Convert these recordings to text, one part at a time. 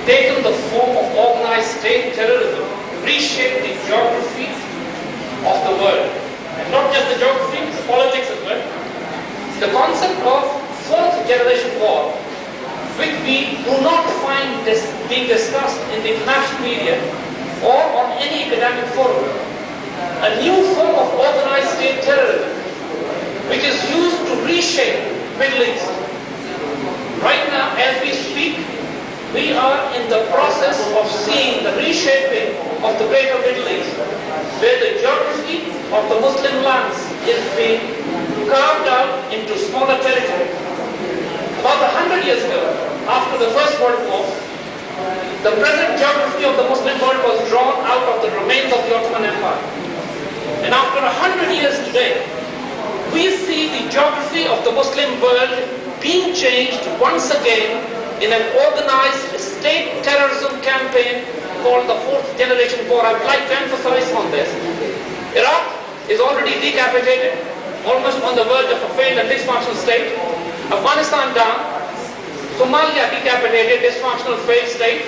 taken the form of organized state terrorism, reshaped the geography of the world. And not just the geography, the politics as well. The concept of fourth generation war, which we do not find this being discussed in the international media or on any academic forum. A new form of organized state terrorism, which is used to reshape Middle East. Right now, as we speak, we are in the process of seeing the reshaping of the greater Middle East, where the geography of the Muslim lands is being carved out into smaller territories. About 100 years ago, after the First World War, the present geography of the Muslim world was drawn out of the remains of the Ottoman Empire. And after 100 years today, we see the geography of the Muslim world being changed once again in an organized state terrorism campaign called the fourth generation war. I would like to emphasize on this. Iraq is already decapitated, almost on the verge of a failed and dysfunctional state. Afghanistan down. Somalia decapitated, dysfunctional failed state.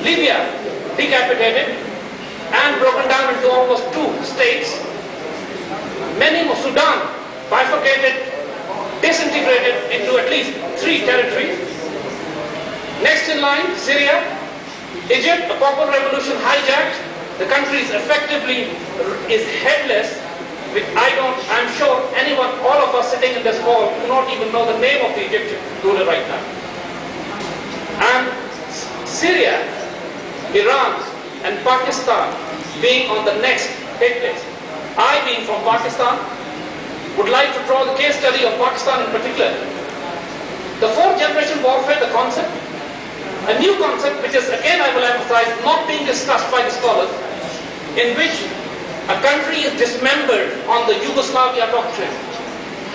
Libya decapitated and broken down into almost 2 states. Many more, Sudan bifurcated, disintegrated into at least 3 territories. Next in line, Syria, Egypt, a popular revolution hijacked. The country is effectively headless. I'm sure anyone, all of us sitting in this hall, do not even know the name of the Egyptian ruler right now. And Syria, Iran, and Pakistan being on the next hit list. I, being from Pakistan, would like to draw the case study of Pakistan in particular. The fourth generation warfare, the concept, a new concept which is, again I will emphasize, not being discussed by the scholars, in which a country is dismembered on the Yugoslavia doctrine.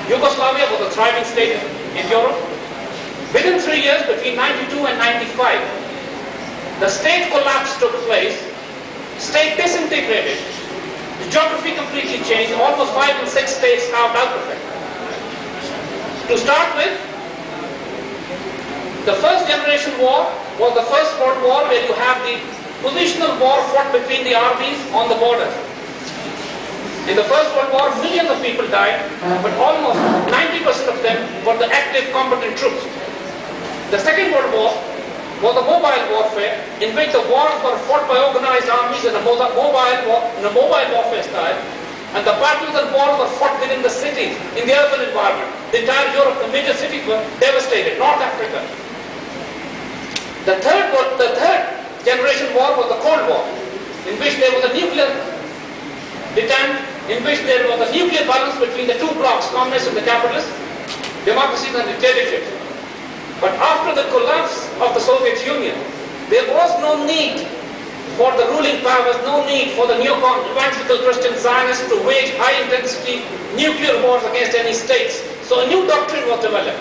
Yugoslavia was a thriving state in Europe. Within 3 years, between 92 and 95, the state collapse took place, state disintegrated, the geography completely changed, almost 5 and 6 states carved out of it. To start with, the first generation war was the First World War, where you have the positional war fought between the armies on the borders. In the First World War, millions of people died, but almost 90% of them were the active combatant troops. The Second World War was the mobile warfare, in which the wars were fought by organized armies in a mobile warfare style, and the battles and wars were fought within the cities, in the urban environment. The entire Europe, the major cities were devastated, North Africa. The third generation war was the Cold War, in which there was a nuclear deterrent, in which there was a nuclear balance between the 2 blocks, communists and the capitalists, democracies and dictatorships. But after the collapse of the Soviet Union, there was no need for the ruling powers, no need for the neocon, evangelical Christian Zionists to wage high-intensity nuclear wars against any states. So a new doctrine was developed.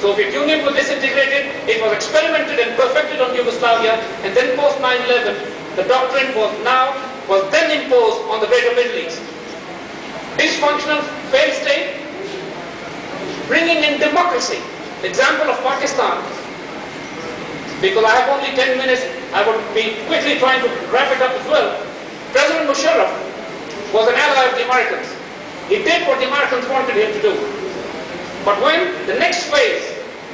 Soviet Union was disintegrated, it was experimented and perfected on Yugoslavia, and then post 9/11, the doctrine was then imposed on the greater Middle East. Dysfunctional, failed state, bringing in democracy. The example of Pakistan, because I have only 10 minutes, I would be quickly trying to wrap it up as well. President Musharraf was an ally of the Americans. He did what the Americans wanted him to do. But when the next phase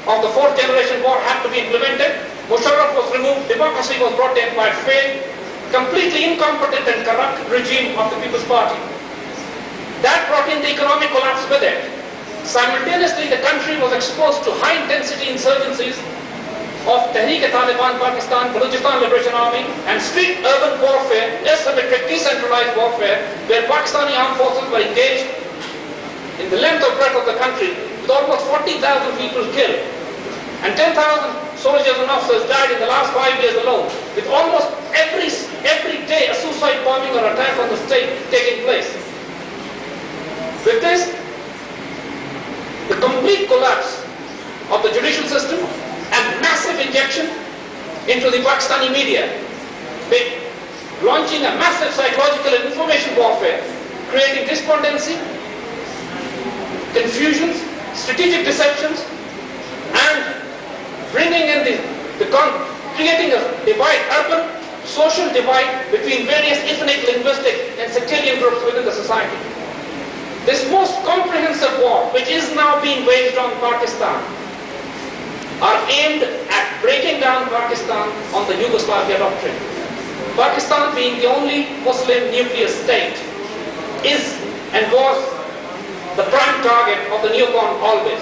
of the fourth generation war had to be implemented, Musharraf was removed, democracy was brought in by a failed, completely incompetent and corrupt regime of the People's Party. That brought in the economic collapse with it. Simultaneously, the country was exposed to high-intensity insurgencies of Tehreek-e-Taliban Pakistan, Balochistan Liberation Army, and street urban warfare, asymmetric, decentralized warfare, where Pakistani armed forces were engaged in the length and breadth of the country, with almost 40,000 people killed, and 10,000 soldiers and officers died in the last 5 years alone, with almost every day a suicide bombing or attack on the state taking place. With this, the complete collapse of the judicial system and massive injection into the Pakistani media, launching a massive psychological and information warfare, creating despondency, confusions, strategic deceptions, and bringing in creating a divide, urban social divide between various ethnic, linguistic and sectarian groups within the society. This most comprehensive war, which is now being waged on Pakistan, are aimed at breaking down Pakistan on the Yugoslavia doctrine. Pakistan, being the only Muslim nuclear state, is and was the prime target of the neocon always.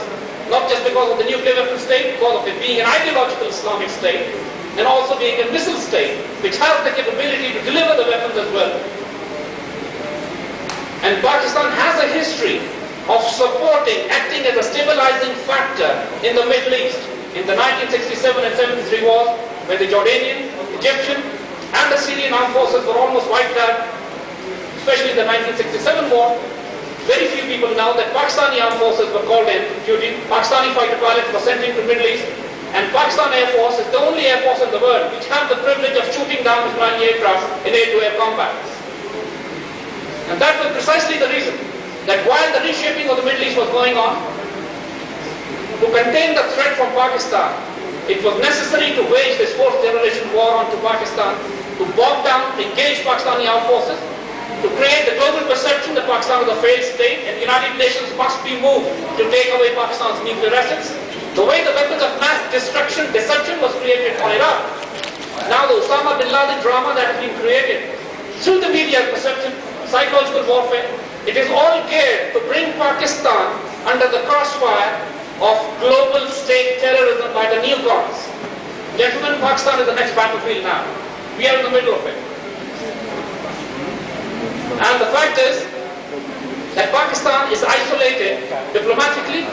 Not just because of the nuclear weapon state, because of it being an ideological Islamic state, and also being a missile state, which has the capability to deliver the weapons as well. And Pakistan has a history of supporting, acting as a stabilizing factor in the Middle East. In the 1967 and 73 wars, where the Jordanian, Egyptian, and the Syrian armed forces were almost wiped out, especially the 1967 war, very few people know that Pakistani armed forces were called in duty, Pakistani fighter pilots were sent into the Middle East, and Pakistan Air Force is the only air force in the world which has the privilege of shooting down Israeli aircraft in air-to-air combat. And that was precisely the reason that while the reshaping of the Middle East was going on, to contain the threat from Pakistan, it was necessary to wage this fourth generation war onto Pakistan, to bog down, engage Pakistani armed forces, to create the global perception that Pakistan is a failed state and the United Nations must be moved to take away Pakistan's nuclear assets. The way the weapons of mass destruction, deception was created for Iraq. Now the Osama bin Laden drama that has been created through the media perception, psychological warfare, it is all geared to bring Pakistan under the crossfire of global state terrorism by the neocons. Gentlemen, Pakistan is the next battlefield now. We are in the middle of it. And the fact is that Pakistan is isolated diplomatically,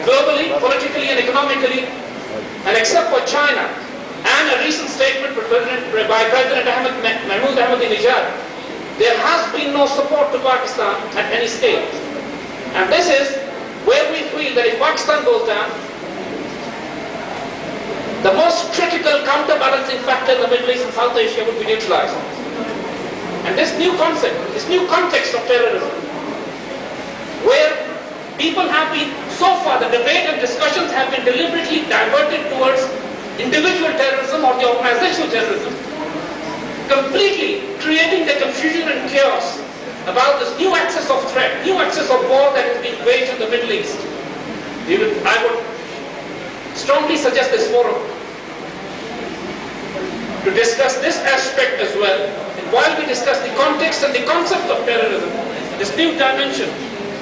globally, politically and economically, and except for China and a recent statement by President Mahmoud Ahmadinejad, there has been no support to Pakistan at any stage. And this is where we feel that if Pakistan goes down, the most critical counterbalancing factor in the Middle East and South Asia would be neutralized. And this new concept, this new context of terrorism, where people have been, so far the debate and discussions have been deliberately diverted towards individual terrorism or the organizational terrorism, completely creating the confusion and chaos about this new axis of threat, new axis of war that is being waged in the Middle East. I would strongly suggest this forum to discuss this aspect as well. And while we discuss the context and the concept of terrorism, this new dimension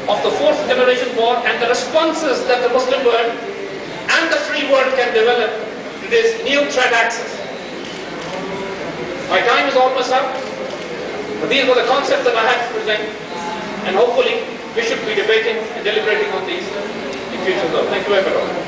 of the fourth generation war and the responses that the Muslim world and the free world can develop to this new threat axis. My time is almost up, but these were the concepts that I had to present, and hopefully we should be debating and deliberating on these in future. Thank you very much.